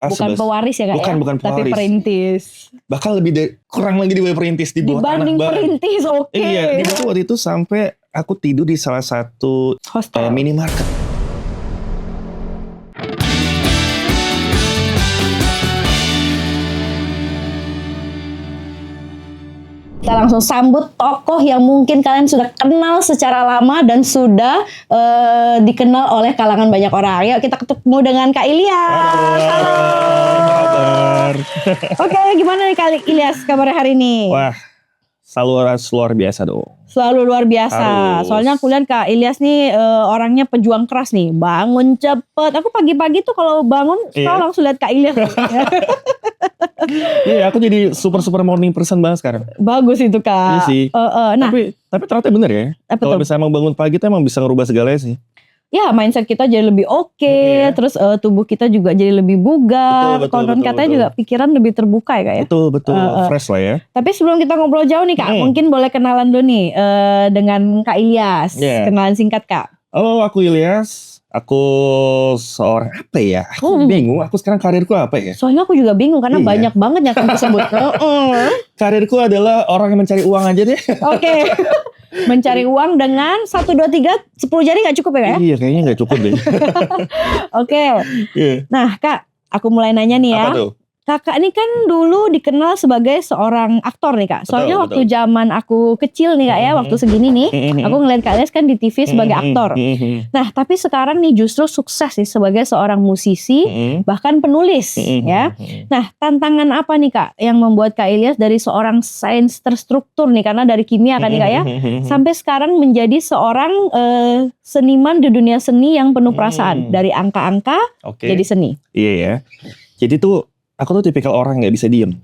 Bukan pewaris ya Kak bukan, ya? Bukan tapi pewaris. perintis. Bahkan kurang lagi di bawah perintis, di bawah dibanding tanah perintis, oke. Iya, di bawah waktu itu sampai aku tidur di salah satu hostel. minimarket. Kita langsung sambut tokoh yang mungkin kalian sudah kenal secara lama dan sudah dikenal oleh kalangan banyak orang. Yuk kita ketemu dengan Kak Ilyas. Halo. Apa kabar? Oke, gimana nih Kak Ilyas kabarnya hari ini? Wah, selalu luar biasa dong. Selalu luar biasa. Harus. Soalnya aku lihat Kak Ilyas nih orangnya pejuang keras nih. Bangun cepet. Aku pagi-pagi tuh kalau bangun selalu langsung lihat Kak Ilyas. Iya, aku jadi super morning person banget sekarang. Bagus itu Kak. Iya sih. Nah, tapi ternyata bener ya. Kalau misalnya mau bangun pagi tuh emang bisa ngerubah segalanya sih. Ya, mindset kita jadi lebih oke, terus tubuh kita juga jadi lebih bugar. Konon katanya juga pikiran lebih terbuka ya Kak ya. Betul, fresh lah ya. Tapi sebelum kita ngobrol jauh nih Kak, mungkin boleh kenalan dulu nih dengan Kak Ilyas. Kenalan singkat Kak. Halo, aku Ilyas. Aku seorang apa ya? Aku bingung, aku sekarang karirku apa ya? Soalnya aku juga bingung karena banyak banget yang akan disebut. Karirku adalah orang yang mencari uang aja deh. Oke. Mencari uang dengan 1, 2, 3, 10 jari gak cukup ya? Iya, kayaknya gak cukup deh. Oke. Nah Kak, aku mulai nanya nih ya. Apa tuh? Kakak ini kan dulu dikenal sebagai seorang aktor nih Kak. Soalnya waktu zaman aku kecil nih Kak ya, waktu segini nih, aku ngeliat Kak Ilyas kan di TV sebagai aktor. Nah, tapi sekarang nih justru sukses nih sebagai seorang musisi, bahkan penulis ya. Nah, tantangan apa nih Kak yang membuat Kak Ilyas dari seorang sains terstruktur nih, karena dari kimia kan nih Kak ya, sampai sekarang menjadi seorang seniman di dunia seni yang penuh perasaan. Dari angka-angka jadi seni. Iya ya. Jadi tuh aku tuh tipikal orang gak bisa diem.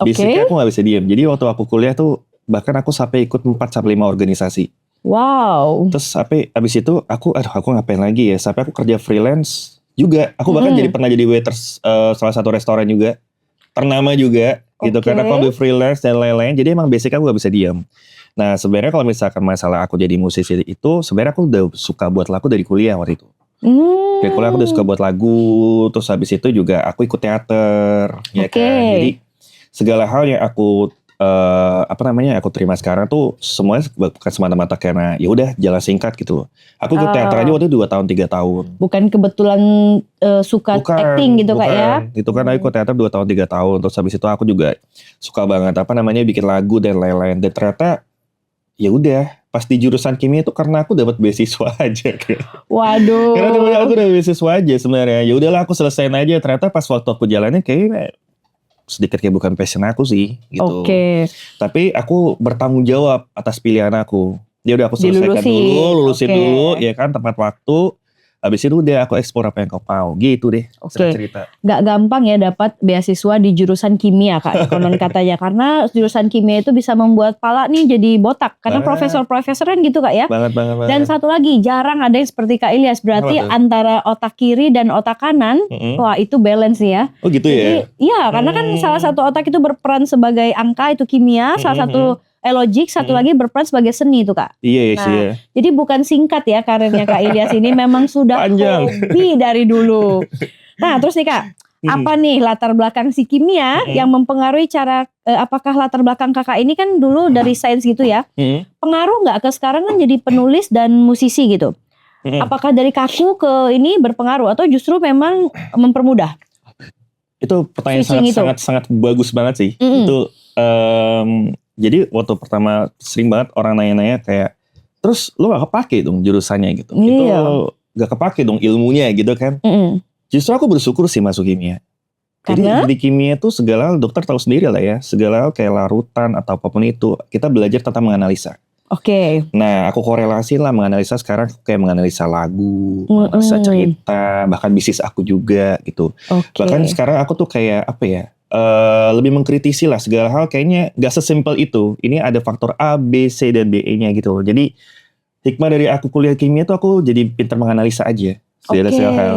Basically aku gak bisa diem. Jadi waktu aku kuliah tuh bahkan aku sampai ikut 4-5 organisasi. Wow. Terus abis itu aku ngapain lagi ya. Sampai aku kerja freelance juga. Aku bahkan pernah jadi waiters salah satu restoran juga. Ternama juga gitu kan. Aku ambil freelance dan lain-lain. Jadi emang basic aku gak bisa diem. Nah sebenarnya kalau misalkan masalah aku jadi musisi itu, sebenarnya aku udah suka buat lagu dari kuliah waktu itu. Dari kuliah aku udah suka buat lagu, terus habis itu juga aku ikut teater, ya kan. Jadi segala hal yang aku aku terima sekarang tuh semuanya bukan semata-mata karena ya udah jalan singkat gitu loh. Aku ikut teater aja waktu itu 2 tahun 3 tahun. Bukan kebetulan suka acting gitu Kak ya. Itu kan aku ikut teater 2 tahun 3 tahun, terus habis itu aku juga suka banget bikin lagu dan lain-lain. Dan ternyata ya udah pas di jurusan kimia itu karena aku dapat beasiswa aja. Waduh. Karena aku udah beasiswa aja sebenarnya. Ya udahlah aku selesain aja. Ternyata pas waktu aku jalannya kayak sedikit kayak bukan passion aku sih gitu. Tapi aku bertanggung jawab atas pilihan aku. Ya udah aku selesaikan lulusin dulu ya kan tepat waktu. Habis itu udah aku eksplor apa yang kau mau gitu deh. Cerita. Gak gampang ya dapat beasiswa di jurusan kimia Kak, konon katanya. Karena jurusan kimia itu bisa membuat pala nih jadi botak. Karena profesor-profesoran gitu Kak ya. Banget. Dan satu lagi, jarang ada yang seperti Kak Ilyas. Berarti antara otak kiri dan otak kanan, wah itu balance ya. Oh gitu ya? Iya, karena kan salah satu otak itu berperan sebagai angka, itu kimia. Salah satu logik, satu lagi berperan sebagai seni itu Kak. Iya sih ya. Jadi bukan singkat ya karirnya Kak Ilyas ini, memang sudah hobi dari dulu. Nah terus nih Kak, apa nih latar belakang si kimia yang mempengaruhi cara, apakah latar belakang kakak ini kan dulu dari sains gitu ya, pengaruh gak ke sekarang kan jadi penulis dan musisi gitu? Apakah dari kaku ke ini berpengaruh atau justru memang mempermudah? Itu pertanyaan sangat bagus banget sih. Itu jadi waktu pertama sering banget orang nanya-nanya kayak, terus lu gak kepake dong jurusannya gitu. Itu gak kepake dong ilmunya gitu kan. Justru aku bersyukur sih masuk kimia. Jadi di kimia itu segala hal, dokter tahu sendiri lah ya. Segala hal kayak larutan atau apapun itu, kita belajar tentang menganalisa. Nah aku korelasi lah menganalisa sekarang kayak menganalisa lagu, menganalisa cerita, bahkan bisnis aku juga gitu. Bahkan sekarang aku tuh kayak lebih mengkritisi lah segala hal, kayaknya gak sesimpel itu. Ini ada faktor A, B, C, dan D, E nya gitu. Jadi hikmah dari aku kuliah kimia tuh aku jadi pintar menganalisa aja segala hal.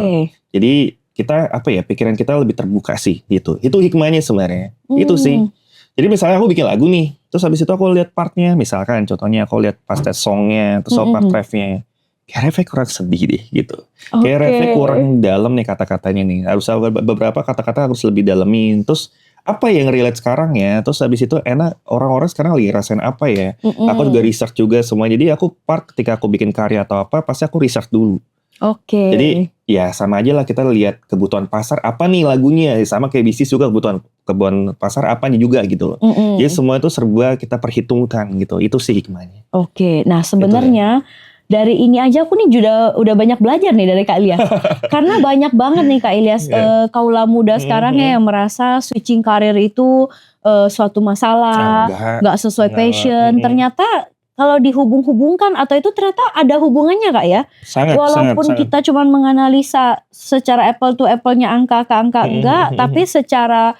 Jadi kita pikiran kita lebih terbuka sih gitu. Itu hikmahnya sebenarnya. Itu sih. Jadi misalnya aku bikin lagu nih, terus habis itu aku lihat partnya, misalkan contohnya aku lihat pas tes songnya, terus part refnya. kayak Reva kurang sedih deh gitu. Kayak Reva kurang dalam nih kata-katanya nih. Harus beberapa kata-kata harus lebih dalemin. Terus apa yang relate sekarang ya? Terus habis itu enak orang-orang sekarang lagi rasain apa ya? Aku juga research juga semua. Jadi aku ketika aku bikin karya atau apa, pasti aku research dulu. Jadi ya sama aja lah, kita lihat kebutuhan pasar apa nih lagunya, sama kayak bisnis juga kebutuhan pasar apanya juga gitu loh. Jadi semua itu serba kita perhitungkan gitu. Itu sih hikmahnya. Nah sebenarnya dari ini aja aku nih udah banyak belajar nih dari Kak Ilyas. Karena banyak banget nih Kak Ilyas kaula muda sekarang yang merasa switching karir itu suatu masalah, nggak sesuai passion. Ternyata kalau dihubung-hubungkan atau itu ternyata ada hubungannya Kak ya. Walaupun kita cuma menganalisa secara apple to apple-nya angka ke angka enggak, tapi secara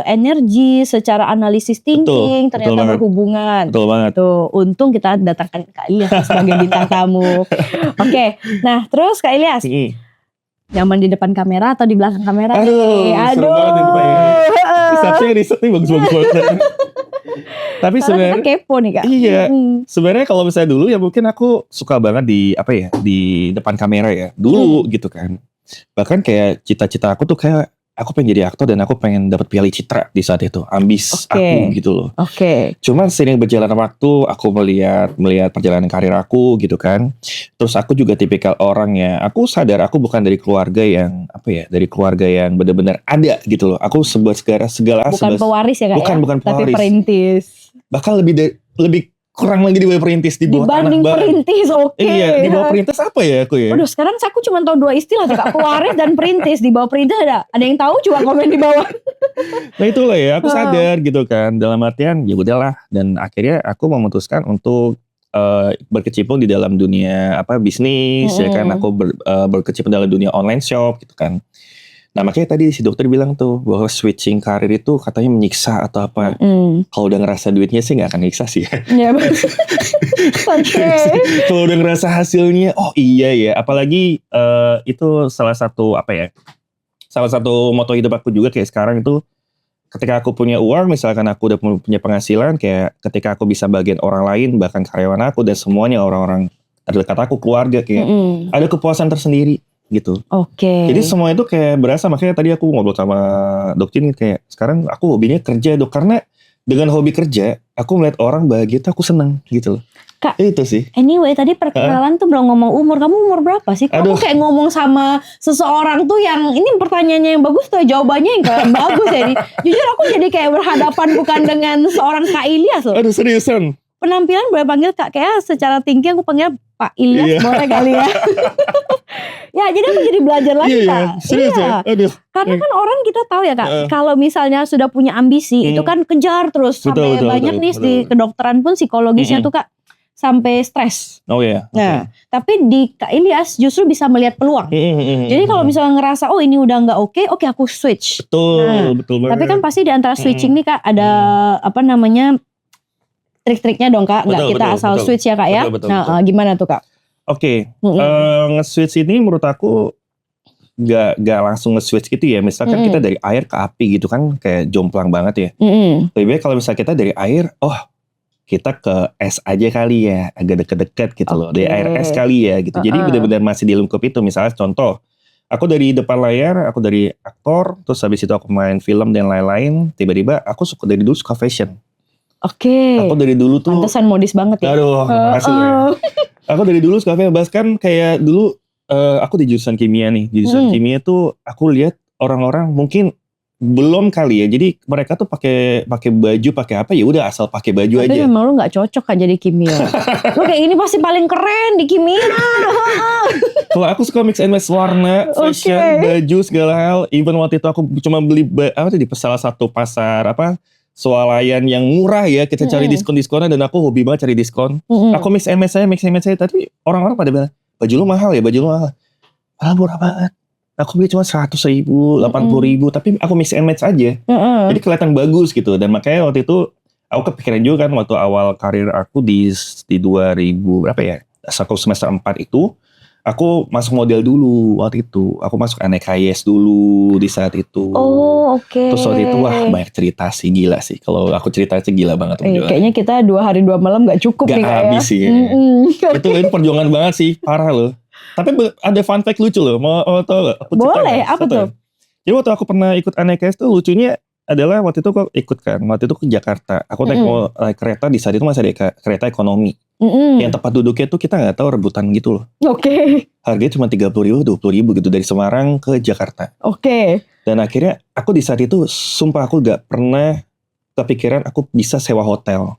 energi, secara analisis thinking ternyata berhubungan. Betul banget. Tuh, untung kita datangkan Kak Ilyas sebagai bintang tamu. Nah terus Kak Ilyas, nyaman di depan kamera atau di belakang kamera? Aduh. Seru banget ini. Sabtunya riset nih bagus-bagus banget. Tapi sebenarnya kepo nih Kak. Iya. Sebenarnya kalau misalnya dulu ya mungkin aku suka banget di depan kamera ya. Dulu gitu kan. Bahkan kayak cita-cita aku tuh kayak aku pengen jadi aktor dan aku pengen dapat Piala Citra di saat itu. Ambis aku gitu loh. Cuman seiring berjalan waktu aku melihat perjalanan karir aku gitu kan. Terus aku juga tipikal orang ya. Aku sadar aku bukan dari keluarga yang dari keluarga yang benar-benar ada gitu loh. Aku segala bukan pewaris ya Kak. Bukan pewaris. Tapi perintis. Bahkan lebih kurang lagi di bawah perintis, di bawah dibanding anak perintis. Iya, di bawah perintis apa ya aku ya? Waduh, sekarang aku cuma tahu 2 istilah Kak, pewaris dan perintis. Di bawah perintis ada yang tahu coba komen di bawah. Nah itulah ya, aku sadar gitu kan, dalam artian ya udahlah, dan akhirnya aku memutuskan untuk berkecimpung di dalam dunia bisnis ya kan. Aku berkecimpung dalam dunia online shop gitu kan. Nah makanya tadi si dokter bilang tuh bahwa switching karir itu katanya menyiksa atau apa. Kalau udah ngerasa duitnya sih gak akan nyiksa sih ya. Iya betul. Kalau udah ngerasa hasilnya, oh iya ya. Apalagi itu salah satu moto hidup aku juga kayak sekarang itu. Ketika aku punya uang, misalkan aku udah punya penghasilan, kayak ketika aku bisa bagian orang lain, bahkan karyawan aku dan semuanya orang-orang terdekat aku, keluarga, kayak ada kepuasan tersendiri gitu. Jadi semua itu kayak berasa. Makanya tadi aku ngobrol sama Dok Cin kayak sekarang aku hobinya kerja Dok, karena dengan hobi kerja aku melihat orang bahagia tuh aku seneng gitu loh. Kak, itu sih. Anyway tadi perkenalan tuh belum ngomong umur. Kamu umur berapa sih? Kamu kayak ngomong sama seseorang tuh yang ini pertanyaannya yang bagus tuh jawabannya yang kayak bagus ya. Jujur aku jadi kayak berhadapan bukan dengan seorang Kak Ilyas loh. Aduh seriusan. Penampilan boleh panggil Kak, kayak secara tinggi aku panggil Pak Ilyas boleh kali ya. Ya jadi aku jadi belajar lagi Kak. Serius ya? Aduh. Karena kan orang kita tahu ya Kak, kalau misalnya sudah punya ambisi itu kan kejar terus. Sampai banyak nih di kedokteran pun psikologisnya tuh Kak sampai stres. Oh iya. Nah, tapi di Kak Ilyas justru bisa melihat peluang. Jadi kalau misalnya ngerasa oh ini udah nggak oke aku switch. Betul banget. Tapi kan pasti di antara switching nih Kak ada trik-triknya dong Kak. Nggak kita asal switch ya Kak ya. Nah, gimana tuh Kak? Nge-switch ini menurut aku gak langsung nge-switch gitu ya. Misalkan kita dari air ke api gitu kan kayak jomplang banget ya. Lebih baik kalau misalnya kita dari air, kita ke es aja kali ya, agak deket-deket gitu loh. Dari air es kali ya gitu. Jadi benar-benar masih di lingkup itu. Misalnya contoh, aku dari depan layar, aku dari aktor, terus habis itu aku main film dan lain-lain. Tiba-tiba aku dari dulu suka fashion. Aku dari dulu tuh pantesan modis banget ya. Aduh, makasih ya. Aku dari dulu suka fashion. Bahkan kayak dulu aku di jurusan kimia nih. Di jurusan kimia tuh aku lihat orang-orang mungkin belum kali ya. Jadi mereka tuh pakai baju, pakai apa ya udah asal pakai baju aja. Tapi memang lu nggak cocok kan jadi kimia. Lu kayak ini pasti paling keren di kimia. Kalau aku suka mix and match warna, fashion, baju segala hal. Even waktu itu aku cuma beli di salah satu pasar swalayan yang murah ya. Kita cari diskon-diskonan dan aku hobi banget cari diskon. Aku mix and match saya. Tapi orang-orang pada bilang baju lu mahal ya, baju lu mahal. Malah murah banget. Aku beli cuma 100.000, 80.000, tapi aku mix and match aja. Jadi kelihatan bagus gitu. Dan makanya waktu itu aku kepikiran juga kan waktu awal karir aku di 2000 berapa ya? Aku semester 4 itu aku masuk model dulu waktu itu. Aku masuk Aneka Yes dulu di saat itu. Oh, oke. Terus waktu itu wah banyak cerita sih, gila sih. Kalau aku cerita sih gila banget. Kayaknya kita 2 hari 2 malam gak cukup gak nih Kak habis ya. sih. Itu perjuangan banget sih, parah loh. Tapi ada fun fact lucu loh, mau tau gak? Boleh, apa tuh? Jadi waktu aku pernah ikut Aneka Yes tuh lucunya adalah waktu itu aku ikut kan, waktu itu ke Jakarta. Aku naik kereta, di saat itu masih ada kereta ekonomi. Yang tempat duduknya tuh kita gak tahu rebutan gitu loh. Oke. Harganya cuma 30.000, 20.000 gitu dari Semarang ke Jakarta. Oke. Dan akhirnya aku di saat itu sumpah aku gak pernah kepikiran aku bisa sewa hotel.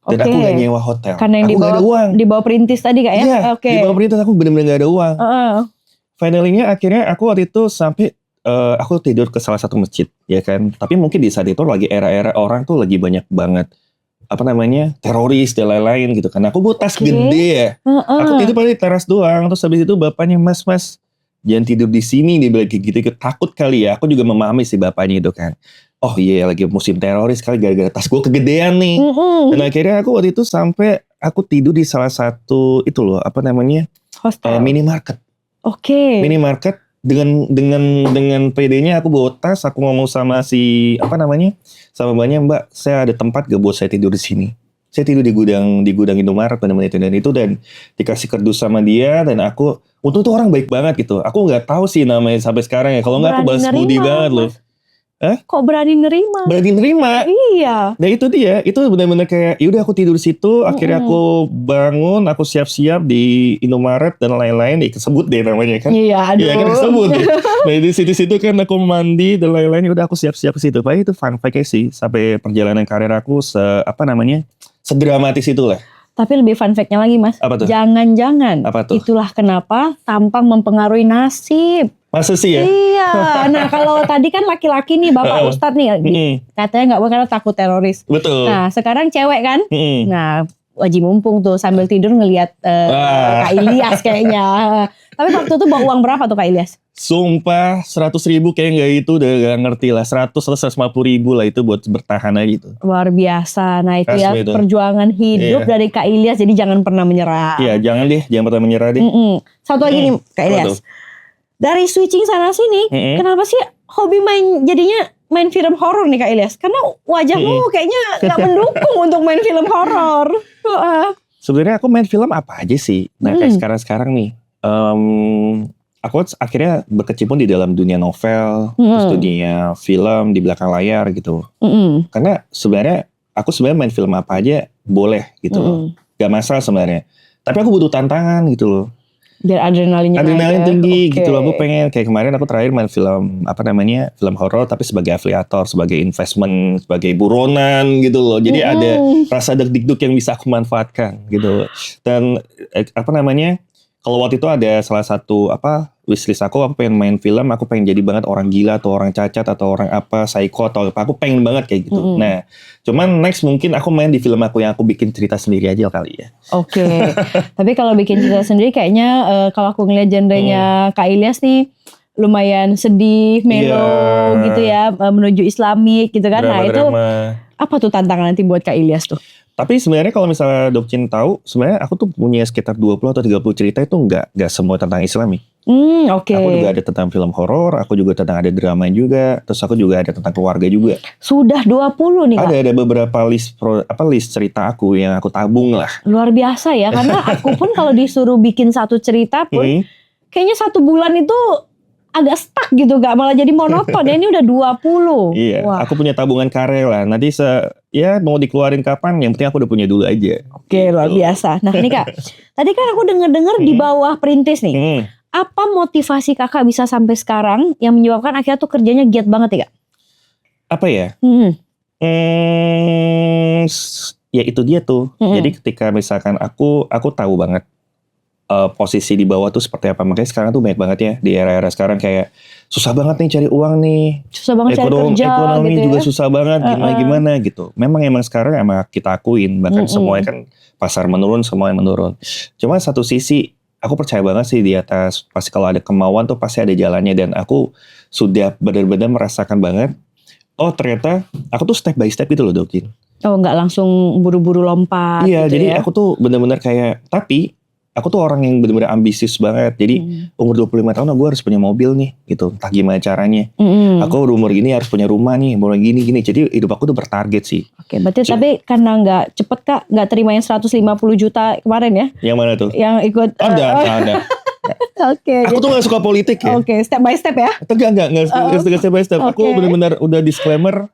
Dan aku gak nyewa hotel. Karena yang aku gak ada uang. Dibawa perintis tadi Kak ya? Iya, dibawa perintis aku bener-bener gak ada uang. Finally-nya akhirnya aku waktu itu sampai aku tidur ke salah satu masjid ya kan. Tapi mungkin di saat itu lagi era-era orang tuh lagi banyak banget teroris dan lain-lain gitu kan. Aku bawa tas gede ya. Aku tidur pada di teras doang. Terus habis itu bapaknya, mas jangan tidur di sini, dia bilang gitu. Takut kali ya. Aku juga memahami sih bapaknya itu kan. Oh iya lagi musim teroris kali gara-gara tas gue kegedean nih. Dan akhirnya aku waktu itu sampai aku tidur di salah satu itu loh hostel. Minimarket. Oke. Minimarket dengan PD-nya aku bawa tas, aku ngomong sama sama mbaknya, Mbak, saya ada tempat gak buat saya tidur di sini. Saya tidur di gudang Indomaret benar-benar itu dan dikasih kardus sama dia dan aku untung tuh orang baik banget gitu. Aku nggak tahu sih namanya sampai sekarang ya. Kalau nggak aku balas budi banget loh. Kok berani nerima? Berani nerima. Iya. Nah itu dia, itu benar-benar kayak yaudah aku tidur situ, akhirnya aku bangun, aku siap-siap di Indomaret dan lain-lain, kesebut deh namanya kan. Iya, aduh. Iya kan kesebut deh. Nah di situ kan aku mandi dan lain-lain, udah aku siap-siap ke situ. Pak itu fun fact sih, sampai perjalanan karir aku sedramatis itulah. Tapi lebih fun fact-nya lagi Mas. Apa tuh? Jangan-jangan apa tuh? Itulah kenapa tampang mempengaruhi nasib. Masa sih ya? Iya. Nah kalau tadi kan laki-laki nih Bapak Ustadz nih katanya nggak boleh karena takut teroris. Betul. Nah sekarang cewek kan. Nah wajib mumpung tuh sambil tidur ngelihat Kak Ilyas kayaknya. Tapi waktu itu bawa uang berapa tuh Kak Ilyas? Sumpah 100.000 kayak gak itu udah gak ngerti lah. 100 atau 150.000 lah itu buat bertahan aja gitu. Luar biasa. Nah itu ya itu. Perjuangan hidup dari Kak Ilyas. Jadi jangan pernah menyerah. Iya jangan pernah menyerah deh. Satu lagi nih Kak Ilyas. Dari switching sana sini, kenapa sih hobi jadinya main film horor nih Kak Ilyas? Karena wajahmu kayaknya gak mendukung untuk main film horor. Sebenarnya aku main film apa aja sih. Nah kayak sekarang nih, aku akhirnya berkecimpung di dalam dunia novel, terus dunia film di belakang layar gitu. Karena sebenarnya aku main film apa aja boleh gitu loh. Gak masalah sebenarnya. Tapi aku butuh tantangan gitu loh. Biar adrenalin tinggi gitu loh. Aku pengen kayak kemarin aku terakhir main film film horor tapi sebagai afiliator, sebagai investment, sebagai buronan gitu loh. Jadi ada rasa deg-deg yang bisa aku manfaatkan gitu. Dan kalau waktu itu ada salah satu wishlist aku pengen main film, aku pengen jadi banget orang gila atau orang cacat atau orang psycho atau apa, aku pengen banget kayak gitu. Nah, cuman next mungkin aku main di film aku yang aku bikin cerita sendiri aja kali ya. Oke. Tapi kalau bikin cerita sendiri kayaknya kalau aku ngeliat genrenya Kak Ilyas nih lumayan sedih, melo gitu ya, menuju Islamik gitu kan. Nah itu apa tuh tantangan nanti buat Kak Ilyas tuh? Tapi sebenarnya kalau misalnya Dokcin tahu, sebenarnya aku tuh punya sekitar 20 atau 30 cerita itu enggak semua tentang Islami. Oke. Aku juga ada tentang film horor, aku juga tentang ada drama juga, terus aku juga ada tentang keluarga juga. Sudah 20 nih Kak? Ada beberapa list cerita aku yang aku tabung lah. Luar biasa ya, karena aku pun kalau disuruh bikin satu cerita pun kayaknya 1 bulan itu agak stuck gitu gak, malah jadi monoton ya. Ini udah 20. Iya. Wah. Aku punya tabungan karya lah. Nanti mau dikeluarin kapan, yang penting aku udah punya dulu aja. Oke, luar biasa. Nah nih Kak, tadi kan aku denger di bawah perintis nih. Apa motivasi Kakak bisa sampai sekarang yang menyebabkan akhirnya tuh kerjanya giat banget ya Kak? Apa ya? Ya itu dia tuh. Jadi ketika misalkan aku tahu banget posisi di bawah tuh seperti apa. Makanya sekarang tuh banyak banget ya di era-era sekarang kayak susah banget nih cari uang nih. Susah banget cari kerja ekonomi gitu juga ya. susah banget gimana gitu. Memang sekarang kita akuin. Bahkan semuanya kan pasar menurun, semuanya menurun. Cuma satu sisi aku percaya banget sih di atas pasti kalau ada kemauan tuh pasti ada jalannya. Dan aku sudah benar-benar merasakan banget. Oh ternyata aku tuh step by step gitu loh Dokin. Oh nggak langsung buru-buru lompat. Iya gitu jadi ya? aku tuh benar-benar kayak tapi aku tuh orang yang benar-benar ambisius banget. Jadi umur 25 tahun gue harus punya mobil nih gitu. Entah gimana caranya. Aku umur gini harus punya rumah nih, umur gini. Jadi hidup aku tuh bertarget sih. Oke, berarti tapi karena nggak cepet Kak, nggak terima yang 150 juta kemarin ya? Yang mana tuh? Yang ikut. Ada. Oke. Aku tuh gak suka politik ya. Oke, step by step ya? Enggak step by step. Aku benar-benar udah disclaimer.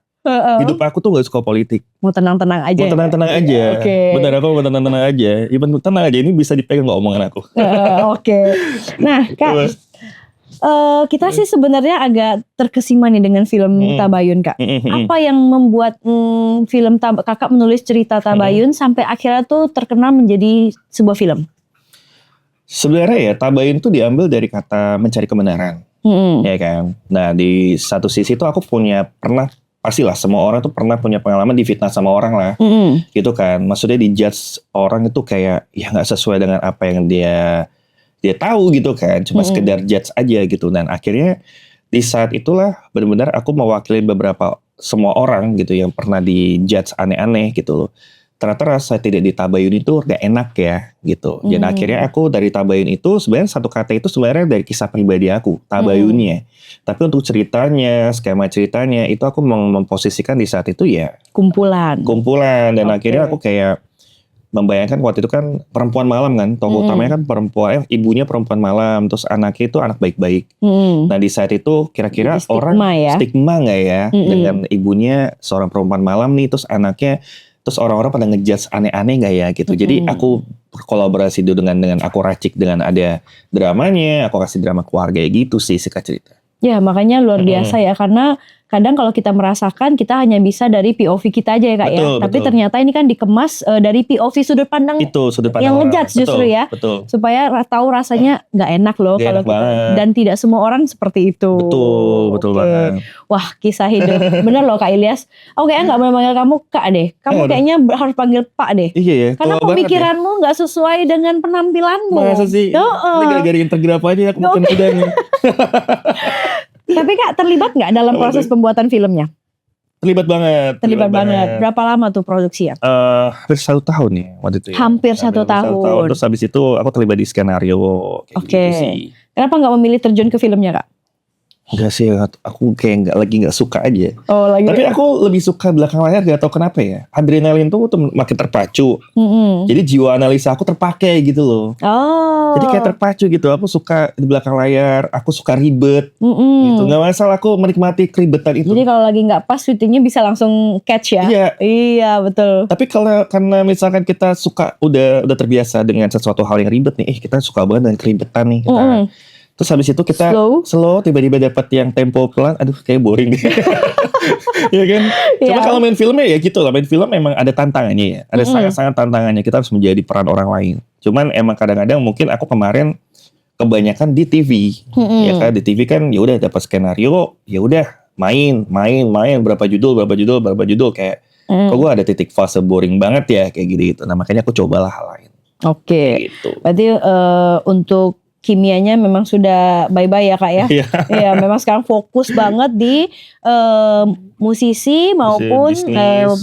Hidup aku tuh gak suka politik. Mau tenang-tenang aja. Mau tenang-tenang aja. Oke. Bener, aku mau tenang-tenang aja. Even tenang aja, ini bisa dipegang gak omongan aku. Oke. Nah Kak, kita sih sebenarnya agak terkesima nih dengan film Tabayun Kak. Apa yang membuat film Kakak menulis cerita Tabayun sampai akhirnya tuh terkenal menjadi sebuah film? Sebenarnya ya Tabayun tuh diambil dari kata mencari kebenaran. Ya kan. Nah di satu sisi tuh aku pastilah semua orang tuh pernah punya pengalaman difitnah sama orang lah. Gitu kan. Maksudnya dijudge orang itu kayak ya gak sesuai dengan apa yang dia tahu gitu kan. Cuma sekedar judge aja gitu. Dan akhirnya di saat itulah benar-benar aku mewakili semua orang gitu yang pernah dijudge aneh-aneh gitu loh. Ternyata rasa tidak ditabayun itu gak enak ya gitu. Dan akhirnya aku dari tabayun itu sebenarnya satu kata itu sebenarnya dari kisah pribadi aku, tabayunnya. Tapi untuk ceritanya, skema ceritanya itu aku memposisikan di saat itu ya kumpulan. Dan akhirnya aku kayak membayangkan waktu itu kan perempuan malam kan, tokoh utamanya kan ibunya perempuan malam, terus anaknya itu anak baik-baik. Nah di saat itu kira-kira orang stigma gak ya dengan ibunya seorang perempuan malam nih, terus anaknya. Terus orang-orang pada ngejudge aneh-aneh gak ya gitu. Jadi aku berkolaborasi dengan aku racik dengan ada dramanya. Aku kasih drama keluarga gitu sih singkat cerita. Ya makanya luar biasa ya. Karena kadang kalau kita merasakan kita hanya bisa dari POV kita aja ya Kak ya. Tapi ternyata ini kan dikemas dari POV sudut pandang yang ngejudge justru ya. Supaya tahu rasanya gak enak loh kalau kita. Dan tidak semua orang seperti itu. Betul banget. Wah kisah hidup. Bener loh Kak Ilyas. Aku kayaknya gak boleh manggil kamu Kak deh. Kamu kayaknya harus panggil Pak deh. Iya ya. Karena pemikiranmu gak sesuai dengan penampilanmu. Masa sih? Ini gara-gara Instagram aja aku bukan udah nih. Tapi Kak terlibat gak dalam proses pembuatan filmnya? Terlibat banget. Berapa lama tuh produksinya? Hampir 1 tahun ya waktu itu ya. Hampir 1 tahun. Terus habis itu aku terlibat di skenario. Oke. Kenapa gak memilih terjun ke filmnya Kak? Enggak sih, aku kayak gak suka aja. Tapi aku lebih suka belakang layar, gak tau kenapa ya. Adrenalin tuh makin terpacu. Jadi jiwa analisa aku terpakai gitu loh. Jadi kayak terpacu gitu. Aku suka di belakang layar, aku suka ribet. Gitu. Gak masalah aku menikmati keribetan itu. Jadi kalau lagi gak pas syutingnya bisa langsung catch ya. Iya betul. Tapi karena misalkan kita suka udah terbiasa dengan sesuatu hal yang ribet nih, kita suka banget dengan keribetan nih. Terus habis itu kita slow tiba-tiba dapat yang tempo pelan, aduh kayak boring deh. Iya kan? Cuma kalau main filmnya ya gitu lah, main film memang ada tantangannya ya. Ada sangat-sangat tantangannya, kita harus menjadi peran orang lain. Cuman emang kadang-kadang mungkin aku kemarin kebanyakan di TV. Ya kan di TV kan ya udah dapat skenario, ya udah main berapa judul kayak kok gue ada titik fase boring banget ya kayak gitu. Nah makanya aku cobalah hal lain. Oke. Berarti untuk kimianya memang sudah bye-bye ya Kak ya. Iya, memang sekarang fokus banget di musisi maupun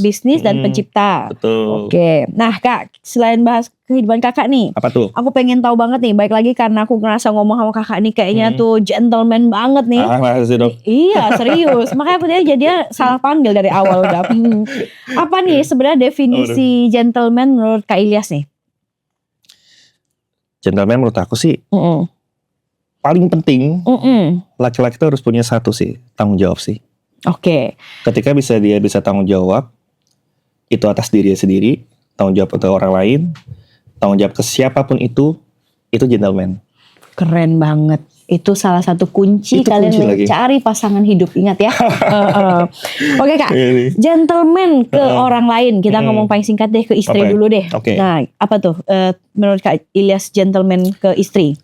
bisnis dan pencipta. Betul. Oke. Nah Kak, selain bahas kehidupan Kakak nih. Apa tuh? Aku pengen tahu banget nih, baik lagi karena aku ngerasa ngomong sama Kakak nih kayaknya tuh gentleman banget nih. Makasih dong. Iya, serius. Makanya aku jadinya salah panggil dari awal udah. Apa nih sebenarnya definisi gentleman menurut Kak Ilyas nih? Gentleman menurut aku sih paling penting laki-laki itu harus punya satu sih, tanggung jawab sih. Oke. Ketika dia bisa tanggung jawab itu atas dirinya sendiri, tanggung jawab untuk orang lain, tanggung jawab ke siapapun itu gentleman. Keren banget. Itu salah satu kunci kalian mencari pasangan hidup, ingat ya. Oke Kak, gentleman ke orang lain. Kita ngomong paling singkat deh ke istri dulu deh. Nah apa tuh menurut Kak Ilyas gentleman ke istri?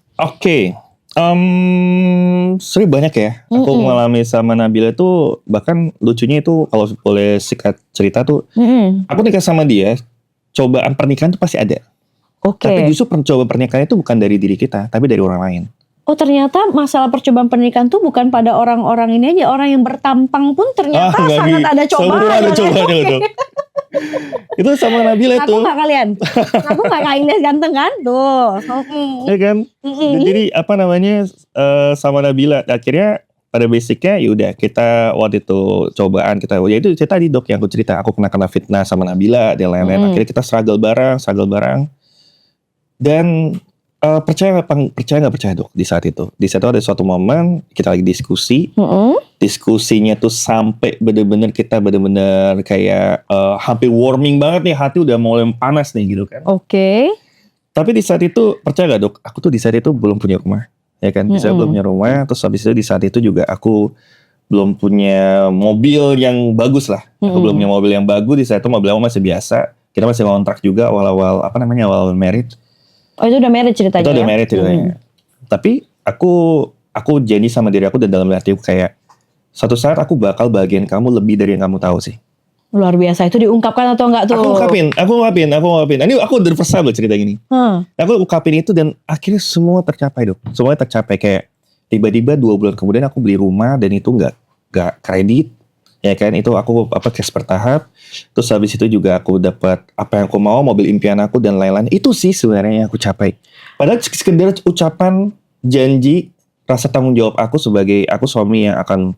Sering banyak ya. Aku mengalami sama Nabila tuh, bahkan lucunya itu kalau boleh singkat cerita tuh, aku nikah sama dia, cobaan pernikahan tuh pasti ada. Tapi justru coba pernikahan itu bukan dari diri kita, tapi dari orang lain. Oh ternyata masalah percobaan pernikahan tuh bukan pada orang-orang ini aja, orang yang bertampang pun ternyata sangat ada cobaan. Ada cobaan. Itu sama Nabila Aku tuh. gak kalian? Aku gak Kak Ilyas ganteng kan? Tuh. Ya kan? Jadi apa namanya sama Nabila. Akhirnya pada basicnya yaudah kita waktu itu cobaan kita. Ya itu cerita tadi Dok yang aku cerita. Aku kena fitnah sama Nabila dan lain-lain. Akhirnya kita struggle bareng. Dan percaya nggak percaya Dok di saat itu ada suatu momen kita lagi diskusi. Diskusinya tuh sampai bener-bener kita kayak hampir warming banget nih, hati udah mulai panas nih gitu kan. Oke. Tapi di saat itu percaya gak Dok, aku tuh di saat itu belum punya rumah, ya kan? Saya belum punya rumah, terus habis itu di saat itu juga aku belum punya mobil yang bagus lah. Aku belum punya mobil yang bagus di saat itu, mobil aku masih biasa. Kita masih ngontrak juga awal-awal awal married. Oh itu udah married ceritanya. Itu udah married ceritanya. Tapi aku janji sama diri aku dan dalam hati aku kayak suatu saat aku bakal bagian kamu lebih dari yang kamu tahu sih. Luar biasa, itu diungkapkan atau enggak tuh? Aku ungkapin. Ini aku udah first time loh cerita gini. Aku ungkapin itu dan akhirnya semua tercapai Dok. Semuanya tercapai kayak tiba-tiba 2 bulan kemudian aku beli rumah dan itu enggak kredit. Ya kan, itu aku cash bertahap. Terus habis itu juga aku dapat apa yang aku mau, mobil impian aku dan lain-lain. Itu sih sebenarnya yang aku capai. Padahal sekedar ucapan janji, rasa tanggung jawab aku sebagai aku suami yang akan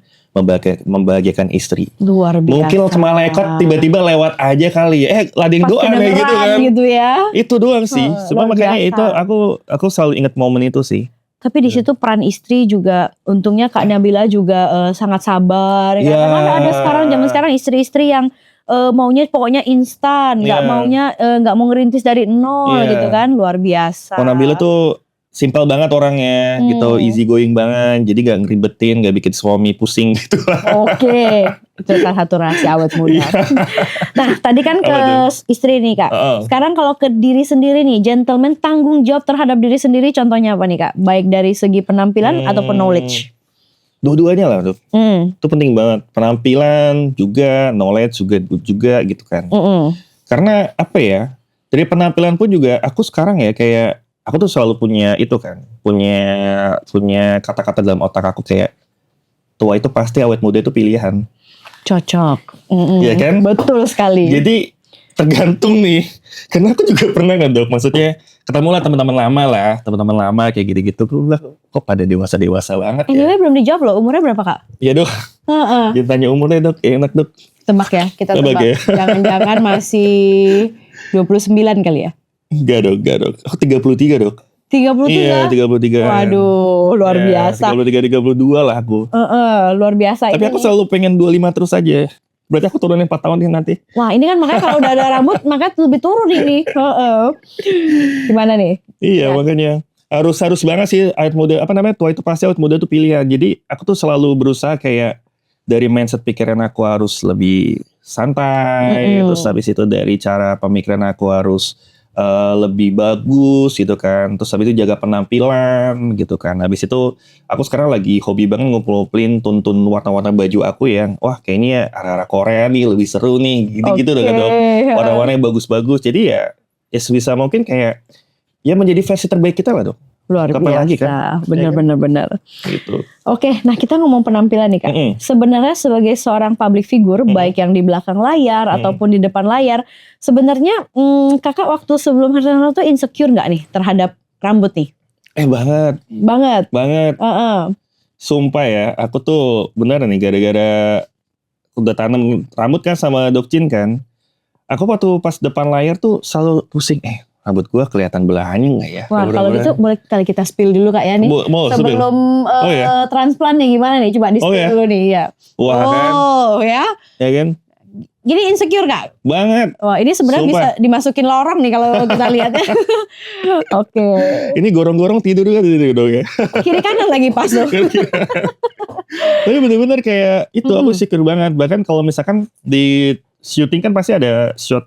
membahagiakan istri. Luar biasa. Mungkin malaikat tiba-tiba lewat aja kali. Lading doa kayak gitu kan. Gitu ya. Itu doang sih. Cuma makanya itu aku selalu ingat momen itu sih. Tapi di situ peran istri juga, untungnya Kak Nabila juga sangat sabar. Ya. Karena ada zaman sekarang istri-istri yang maunya pokoknya instan, nggak mau ngerintis dari nol gitu kan, luar biasa. Kak Nabila tuh simpel banget orangnya, gitu, easy going banget, jadi gak ngeribetin, gak bikin suami pusing gitu. Oke, itu salah satu rahasia awet muda. Nah, tadi kan ke istri nih Kak. Sekarang kalau ke diri sendiri nih, gentleman tanggung jawab terhadap diri sendiri, contohnya apa nih Kak? Baik dari segi penampilan ataupun knowledge? Dua-duanya lah tuh, itu penting banget. Penampilan juga, knowledge juga gitu kan. Karena apa ya, dari penampilan pun juga aku sekarang ya kayak aku tuh selalu punya itu kan, punya kata-kata dalam otak aku kayak tua itu pasti, awet muda itu pilihan. Cocok. Iya kan? Betul sekali. Jadi tergantung nih, karena aku juga pernah kan Dok, maksudnya ketemu lah teman-teman lama kayak gitu-gitu, kok pada dewasa banget ya. Ini belum dijawab loh, umurnya berapa Kak? Iya Dok. Ditanya umurnya Dok, enak Dok. Tebak ya, kita tebak. Ya? Jangan-jangan masih 29 kali ya? Enggak Dok. Aku 33 Dok. 33? Iya 33. Waduh, luar biasa. 33-32 lah aku. Luar biasa. Tapi aku selalu pengen 25 terus aja. Berarti aku turunin 4 tahun nih nanti. Wah ini kan makanya kalau udah ada rambut, makanya lebih turun ini. Gimana nih? Iya makanya. Harus banget sih awet muda. Tua itu pasti, awet muda itu pilihan. Jadi aku tuh selalu berusaha kayak dari mindset pikiran aku harus lebih santai. Terus habis itu dari cara pemikiran aku harus lebih bagus gitu kan. Terus habis itu jaga penampilan gitu kan. Habis itu aku sekarang lagi hobi banget ngumpulin tuntun warna-warna baju aku yang wah kayaknya arah-arah Korea nih lebih seru nih gitu-gitu Dok. Warna-warna yang bagus-bagus. Jadi ya sebisa mungkin kayak ya menjadi versi terbaik kita lah Dok. Luar biasa, lagi, kan? benar. Gitu. Oke, nah kita ngomong penampilan nih Kak. Sebenarnya sebagai seorang public figure, baik yang di belakang layar ataupun di depan layar, sebenarnya Kakak waktu sebelum hari raya tuh insecure nggak nih terhadap rambut nih? Banget. Sumpah ya, aku tuh bener nih gara-gara udah tanam rambut kan sama Dok Chin kan. Aku waktu pas depan layar tuh selalu pusing, rambut gua kelihatan belahannya nggak ya? Wah kalau gitu boleh kali kita spill dulu Kak ya nih. Sebelum transplant nih gimana nih? Coba di spill dulu nih ya. Wah kan? Ya? Ya kan? Gini insecure Kak? Banget. Wah ini sebenarnya bisa dimasukin lorong nih kalau kita lihatnya. Oke. Ini gorong-gorong tidur kan dong ya? Kiri kanan lagi pas dong. Tapi bener-bener kayak itu aku insecure banget. Bahkan kalau misalkan di syuting kan pasti ada shot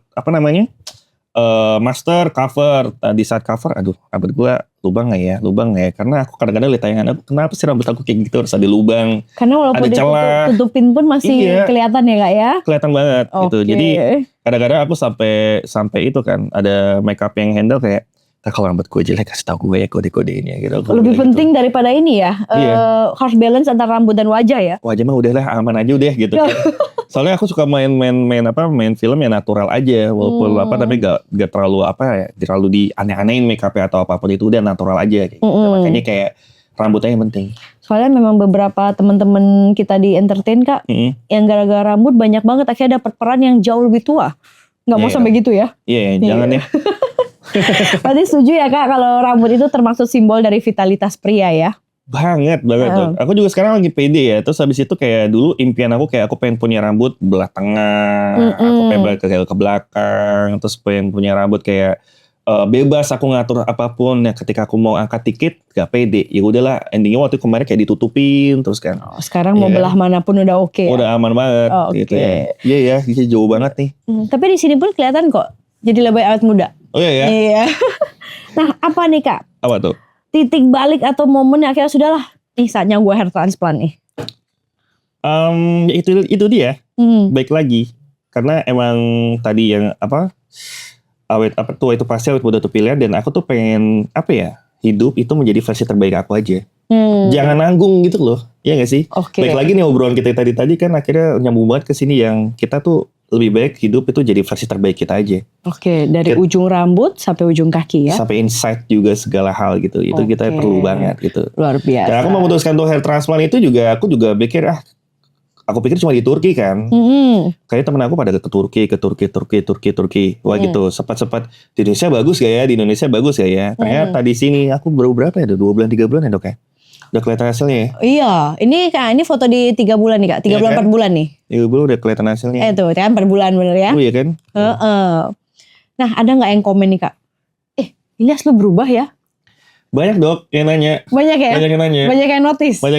master cover. Di saat cover aduh rambut gue lubang gak ya karena aku kadang-kadang lihat tayangan aku, kenapa sih rambut aku kayak gitu harus ada lubang, karena walaupun ditutupin pun masih kelihatan ya Kak ya, kelihatan banget gitu. Jadi kadang-kadang aku sampai itu kan ada makeup yang handle kayak kalau rambut gue jelek kasih tahu gue ya kode-kodenya gitu. Lebih penting gitu daripada ini ya, harus balance antara rambut dan wajah ya. Wajah mah udahlah aman aja udah gitu kan. Soalnya aku suka main film yang natural aja, walaupun tapi gak terlalu terlalu di aneh-anehin make up atau apapun, itu udah natural aja kayak gitu. Makanya kayak rambutnya yang penting. Soalnya memang beberapa teman-teman kita di entertain Kak, yang gara-gara rambut banyak banget akhirnya dapat peran yang jauh lebih tua. Nggak mau sampai gitu ya? Iya, jangan ya. Berarti setuju ya Kak kalau rambut itu termasuk simbol dari vitalitas pria ya? Banget tuh. Aku juga sekarang lagi pede ya. Terus habis itu kayak dulu impian aku kayak aku pengen punya rambut belah tengah, aku pengen ke belakang, terus pengen punya rambut kayak bebas aku ngatur apapun. Ya ketika aku mau angkat dikit gak pede. Ya udahlah, endingnya waktu kemarin kayak ditutupin terus kan. Sekarang mau belah manapun udah oke. Udah aman banget gitu ya. Iya ya, jauh banget nih. Tapi di sini pun kelihatan kok jadi lebih awet muda. Oh iya ya. Iya. Nah, apa nih Kak? Apa tuh? Titik balik atau momen yang akhirnya sudahlah, nih saatnya gue hair transplant nih. Itu dia. Baik lagi. Karena emang tadi yang tua itu pasti awet muda tuh pilihan, dan aku tuh pengen hidup itu menjadi versi terbaik aku aja. Jangan nanggung gitu loh. Iya gak sih? Baik lagi nih obrolan kita tadi kan akhirnya nyambung banget ke sini, yang kita tuh lebih baik hidup itu jadi versi terbaik kita aja. Dari ujung rambut sampai ujung kaki ya. Sampai insight juga segala hal gitu. Itu kita perlu banget gitu. Luar biasa. Dan aku memutuskan untuk hair transplant itu juga, aku juga pikir aku pikir cuma di Turki kan. Kayaknya temen aku pada ke Turki. Wah gitu, sempat di Indonesia bagus gak ya? Ternyata di sini aku baru berapa ya? Udah 2 bulan 3 bulan ya dok ya? Udah kelihatan hasilnya ya? Iya, ini foto di 3 bulan nih Kak, 3 bulan 4 bulan nih. 3 bulan udah kelihatan hasilnya. Tuh kan 4 bulan bener ya? Oh iya kan? Nah ada gak yang komen nih Kak? Ilyas lu berubah ya? Banyak dok yang nanya. Banyak ya? Banyak yang nanya. Banyak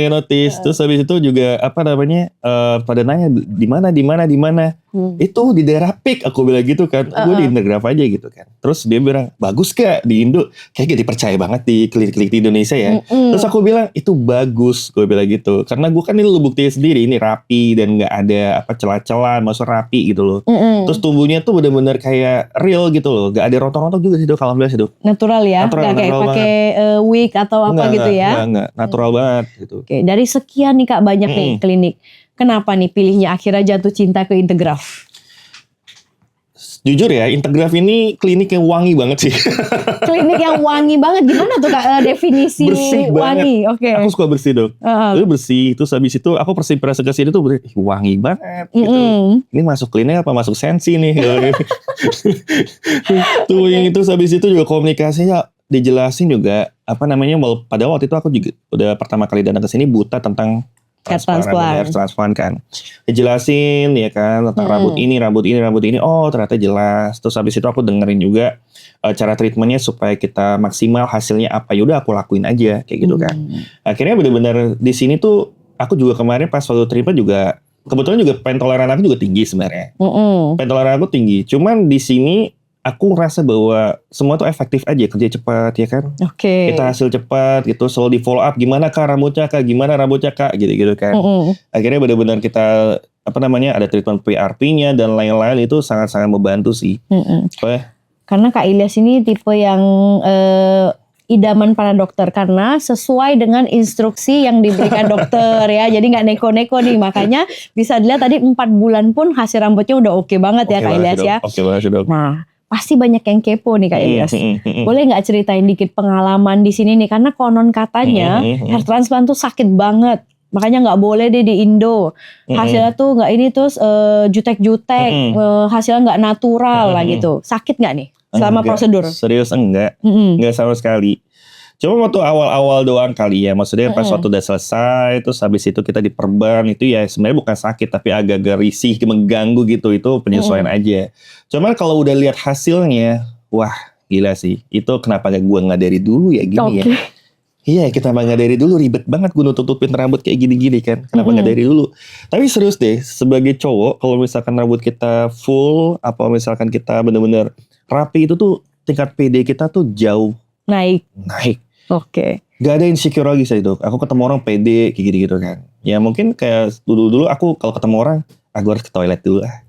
yang notice. Terus habis itu juga pada nanya di mana? Itu di daerah Pik, aku bilang gitu kan. Gue di Intergraph aja gitu kan. Terus dia bilang, bagus gak di Indo? Kayak gak dipercaya banget di klinik-klinik di Indonesia ya. Terus aku bilang, itu bagus. Gue bilang gitu. Karena gue kan ini lu buktiin sendiri, ini rapi dan gak ada celah-celah, maksud rapi gitu loh. Terus tubuhnya tuh bener-bener kayak real gitu loh. Gak ada rontok-rontok juga sih dok, alhamdulillah sih dok. Natural ya? Gak kayak pakai wig atau apa gitu ya? Enggak, natural banget gitu. Dari sekian nih Kak, banyak nih klinik. Kenapa nih pilihnya akhirnya jatuh cinta ke Intergraph? Jujur ya, Intergraph ini klinik yang wangi banget sih. Klinik yang wangi banget, gimana tuh Kak definisi bersih wangi? Banget. Aku suka bersih dok. Itu bersih, terus habis itu aku persi ke sini tuh wangi banget gitu. Ini masuk klinik apa masuk sensi nih? Tuh yang itu habis itu juga komunikasinya dijelasin juga pada waktu itu aku juga udah pertama kali datang ke sini buta tentang hair transplant kan. Dijelasin ya kan tentang rambut ini. Oh ternyata jelas. Terus habis itu aku dengerin juga cara treatmentnya supaya kita maksimal hasilnya apa. Yaudah aku lakuin aja kayak gitu kan. Akhirnya benar-benar di sini tuh aku juga kemarin pas waktu treatment juga kebetulan juga pain toleran aku juga tinggi sebenarnya. Pain toleran aku tinggi. Cuman di sini aku ngerasa bahwa semua tuh efektif aja, kerja cepat ya kan. Kita hasil cepat gitu, selalu di follow up gimana kak rambutnya kak, gitu kan. Akhirnya benar-benar kita ada treatment PRP-nya dan lain-lain, itu sangat-sangat membantu sih. Karena Kak Ilyas ini tipe yang idaman para dokter karena sesuai dengan instruksi yang diberikan dokter ya. Jadi nggak neko-neko nih, makanya bisa dilihat tadi 4 bulan pun hasil rambutnya udah oke banget ya Kak Ilyas ya. Oke banget dok. Nah, pasti banyak yang kepo nih Kak Ilyas. Boleh nggak ceritain dikit pengalaman di sini nih? Karena konon katanya hair transplant tuh sakit banget. Makanya nggak boleh deh di Indo. Hasilnya tuh nggak ini terus jutek-jutek, hasilnya nggak natural lah gitu. Sakit nggak nih selama prosedur? Serius enggak, enggak sama sekali. Cuma waktu awal-awal doang kali ya, maksudnya pas waktu udah selesai, terus habis itu kita diperban, itu ya sebenarnya bukan sakit tapi agak-agak risih, mengganggu gitu, itu penyesuaian aja. Cuman kalau udah lihat hasilnya, wah gila sih, itu kenapa gue nggak dari dulu ya gini ya. Iya kita nggak dari dulu, ribet banget gue nutupin rambut kayak gini-gini kan, kenapa nggak dari dulu. Tapi serius deh, sebagai cowok, kalau misalkan rambut kita full, apa misalkan kita bener-bener rapi, itu tuh tingkat PD kita tuh jauh naik. Gak ada insecure lagi saya dok. Aku ketemu orang pede kayak gitu-gitu kan. Ya mungkin kayak dulu aku kalau ketemu orang, aku harus ke toilet dulu lah.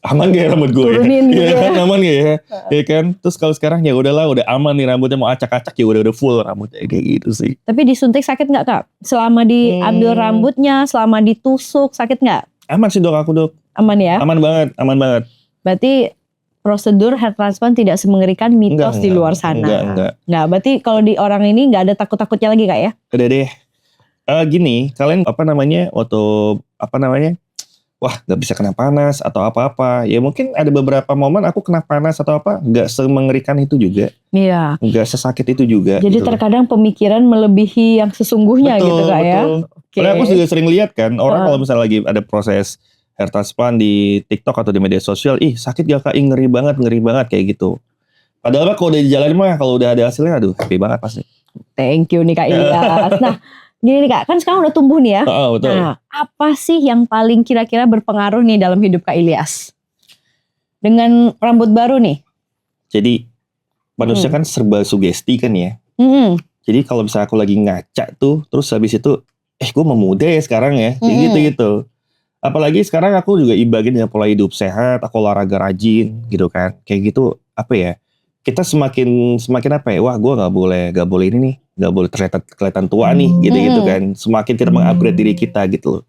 Aman gak ya rambut gue? Turunin gitu ya. Kan, aman gak ya? Ya kan. Terus kalau sekarang ya udahlah, udah aman nih rambutnya, mau acak-acak ya udah full rambutnya kayak gitu sih. Tapi disuntik sakit nggak Kak? Selama diambil rambutnya, selama ditusuk sakit nggak? Aman sih dok, aku dok. Aman ya? Aman banget. Berarti prosedur hair transplant tidak semengerikan mitos di luar sana. Enggak. Nah, berarti kalau di orang ini nggak ada takut-takutnya lagi Kak ya? Udah deh. Gini, kalian wah gak bisa kena panas atau apa-apa. Ya mungkin ada beberapa momen aku kena panas atau apa, gak semengerikan itu juga. Iya. Gak sesakit itu juga. Jadi gitu. terkadang pemikiran melebihi yang sesungguhnya gitu Kak ya. Karena aku juga sering lihat kan, orang kalau misalnya lagi ada proses hair transplant di TikTok atau di media sosial, sakit gak Kak? Ngeri banget kayak gitu. Padahal kalau udah jalan mah, kalau udah ada hasilnya, aduh happy banget pasti. Thank you nih Kak Ilyas. Nah, gini nih Kak, kan sekarang udah tumbuh nih ya. Betul. Nah, apa sih yang paling kira-kira berpengaruh nih dalam hidup Kak Ilyas? Dengan rambut baru nih. Jadi manusia kan serba sugesti kan ya. Jadi kalau misalnya aku lagi ngaca tuh, terus habis itu, gue mau muda ya sekarang ya, gitu. Apalagi sekarang aku juga imbangi dengan pola hidup sehat, aku olahraga rajin gitu kan. Kayak gitu, kita semakin apa ya, wah gue gak boleh ini nih, gak boleh kelihatan tua nih gitu kan. Semakin kita mengupgrade diri kita gitu loh.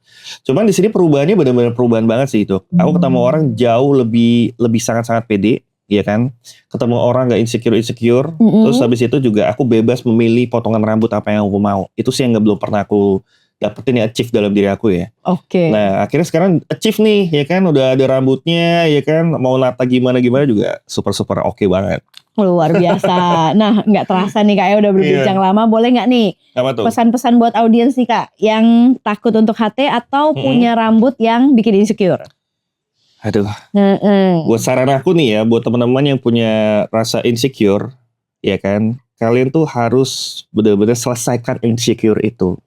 Cuman di sini perubahannya benar-benar perubahan banget sih itu. Aku ketemu orang jauh lebih sangat-sangat pede, ya kan. Ketemu orang gak insecure. Terus habis itu juga aku bebas memilih potongan rambut apa yang aku mau. Itu sih yang belum pernah aku dapetin, achieve dalam diri aku ya. Oke. Nah akhirnya sekarang achieve nih, ya kan. Udah ada rambutnya, ya kan. Mau nata gimana juga super oke banget. Luar biasa. Nah, nggak terasa nih Kak ya udah berbincang lama. Boleh nggak nih pesan-pesan buat audiens nih Kak yang takut untuk HT atau punya rambut yang bikin insecure? Aduh. Buat saran aku nih ya, buat teman-teman yang punya rasa insecure, ya kan, kalian tuh harus benar-benar selesaikan insecure itu.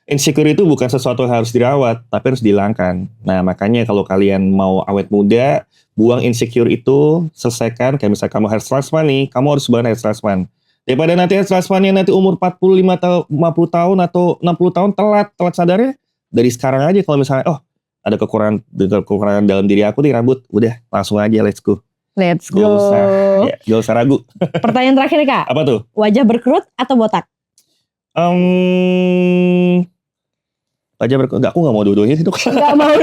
Insecure itu bukan sesuatu yang harus dirawat, tapi harus dihilangkan. Nah, makanya kalau kalian mau awet muda, buang insecure itu, selesaikan. Kayak misalnya kamu hair transplant nih, kamu harus banget hair transplant. Daripada nanti hair transplantnya nanti umur 45 tahun, 50 tahun atau 60 tahun telat sadarnya, dari sekarang aja kalau misalnya, ada kekurangan dalam diri aku nih rambut, udah langsung aja let's go. Let's go. Gak usah ragu. Pertanyaan terakhir nih Kak. Apa tuh? Wajah berkerut atau botak? Wajah berkerut, aku gak mau dua-duanya itu. Gak mau.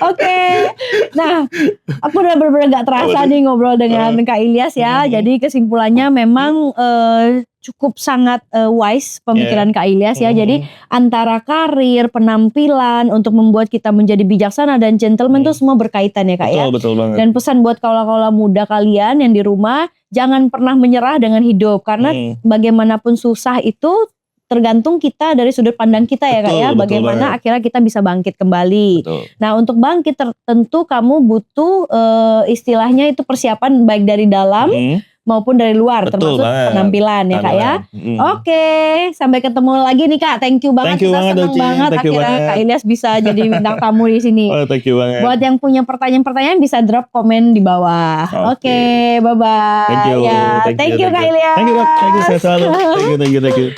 Oke. Nah, aku udah bener-bener gak terasa nih ngobrol dengan Kak Ilyas ya. Jadi kesimpulannya memang cukup sangat wise pemikiran Kak Ilyas ya. Jadi antara karir, penampilan untuk membuat kita menjadi bijaksana dan gentleman tuh semua berkaitan ya Kak ya. Betul banget. Dan pesan buat kaula-kaula muda kalian yang di rumah, jangan pernah menyerah dengan hidup. Karena bagaimanapun susah itu tergantung kita dari sudut pandang kita ya Kak ya. Bagaimana akhirnya kita bisa bangkit kembali. Betul. Nah untuk bangkit tentu kamu butuh istilahnya itu persiapan baik dari dalam maupun dari luar. Termasuk penampilan ya Kak ya. Oke, sampai ketemu lagi nih Kak. Thank you banget. Kita senang banget akhirnya Kak Ilyas bisa jadi bintang tamu di sini. Thank you banget. Buat yang punya pertanyaan-pertanyaan bisa drop komen di bawah. Oke, bye-bye. Thank you. Thank you Kak Ilyas. Thank you, sehat selalu. Thank you.